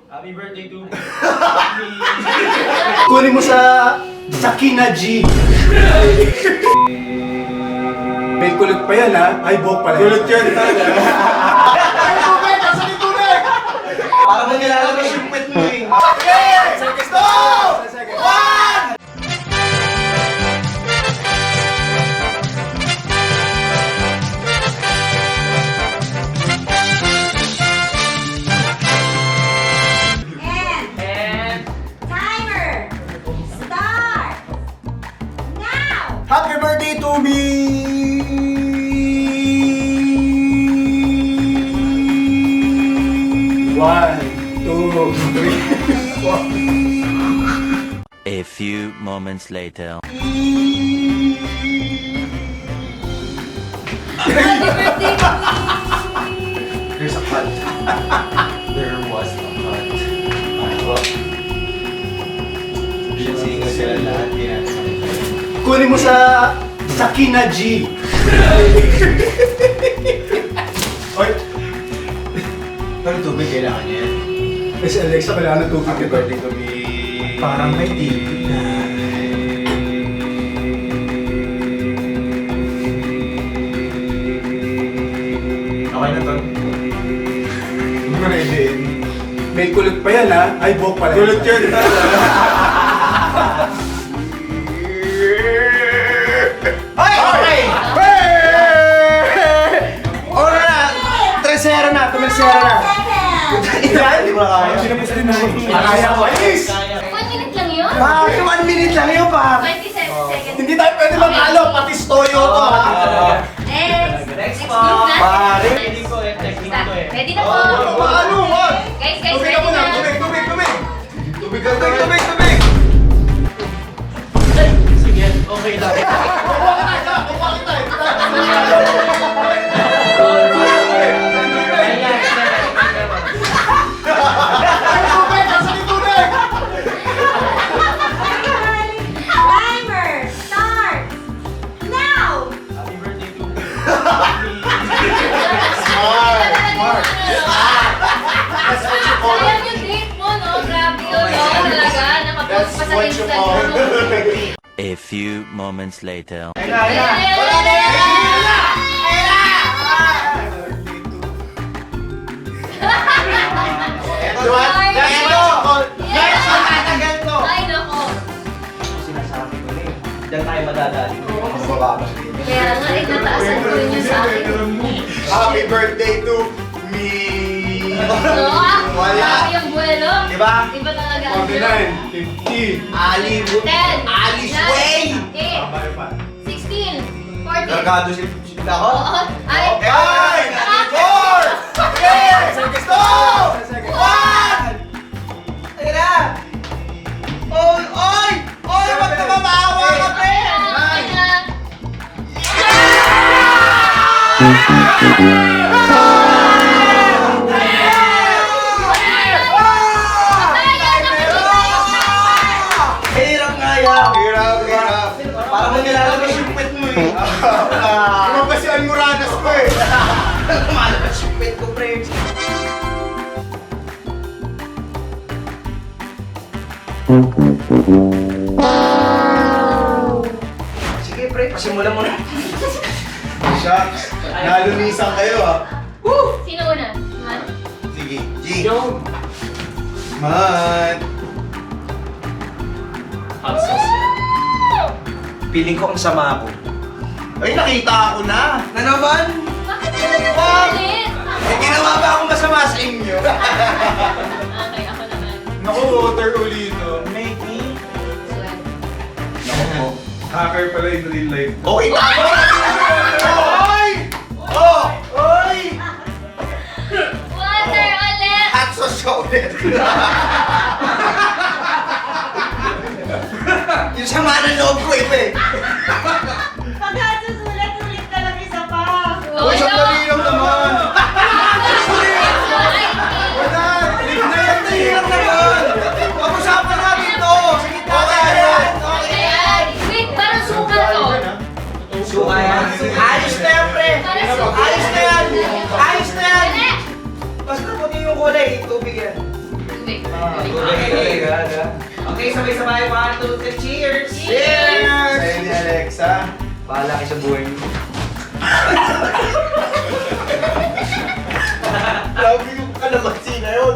Happy birthday to me. Kunin mo sa Kina G. May kulot pa yan ha? Ay, buhok pala. Kulot yan. Para mo nilalabas yung pet mo eh. Happy birthday to me! One, two, three, four. A few moments later. There's a cut. There was a cut. Sino sila lahat ginagawa. Kunin mo sa Kina G. Oy, Pero tubig kailangan niya yan. Miss Alexa, kailangan ng tubig. Happy birthday to me. Parang may tibig na. Okay na to. Hindi ko na-edit. May kulot pa yan ha? Ay, buhok pala. Kulot yan. Okay! Ora na! 3-0 na! 3-0 na! Hindi mo na kaya. Sinapos din ako. Kaya ko. Alis! 1 minute lang yun? Ah, 1 minute lang yun pa! 27 seconds. Hindi tayo pwede magalo, pati stoyo to ha! Next po. group natin. Pare. Technique ko eh. Technique ko eh. Ready na po. Paano? Wag! Guys, Tubig ready ako na! na. Tubig! Tubig! Tubig! Tubig Tubig! Sige, okay lang. Kukuha kita! Kukuha kita! Tubig! Nasa ni tubig! Timer start now. Happy birthday to me. Ayan yung date mo, no? Grabe yun, no? Talaga, nakapost pa sa Instagram. A few moments later. Ayan, ayan, ayan. Guys, matatagal to. Ay, nako. Sinasabi ko na eh. Diyan tayo madadali. Mababas din. Kaya nga, nataasan ko rin yun sa akin. Happy birthday to me! Wala. Grabe yung buwelo. Diba? Iba talaga ang buwelo. 49, 50. Alice Way! 8, 16, 14. Kargado sila ako. Oo. Ay! Ay! 4! 3! 2! 1! Ayun na! Oy! Oy! Oy! Wag na mamawa ka, pre! Ay na! Hirap nga yan! Hirap! Para mo nilalabas yung pet mo eh. Lumabas yung Almoranas ko eh! Lumalabas yung pet ko, pre. Sige, pre. Pasimulan mo na. Shucks! Nalunisan kayo ah! Sino una? Man? Sige, G! Yo! Man! Hot sauce yan. Feeling ko ang sama ako. Ay, nakita ako na! Na naman? Bakit ka nagagalit? May ginawa ba akong masama sa inyo? Okay, ako naman. Naku, water uli ito. Make me. Naku, hacker pala in real life. Okay na! Oy! Oh! Oy! Water ulit! Hot sauce siya ulit. Yung sama ng loob ko eh. Pagkasusulat-ulit na lang isa pa. Uy, sandali lang naman! Wala! Hindi lang naman. Pag-usapan natin to. Sige, okay yan. Okay yan. Wait, parang suka to. Suka yan. Ayos na yan, pre. Parang suka. Ayos na yan. Ayos na yan. Wala. Basta puti yung kulay, tubig yan. Tubig. Okay, sabay-sabay. 1, 2, 3, cheers! Cheers! Sa'yo ni Alexa. Bahala kayo sa buhay niyo. Grabe yung kalamansi na yun.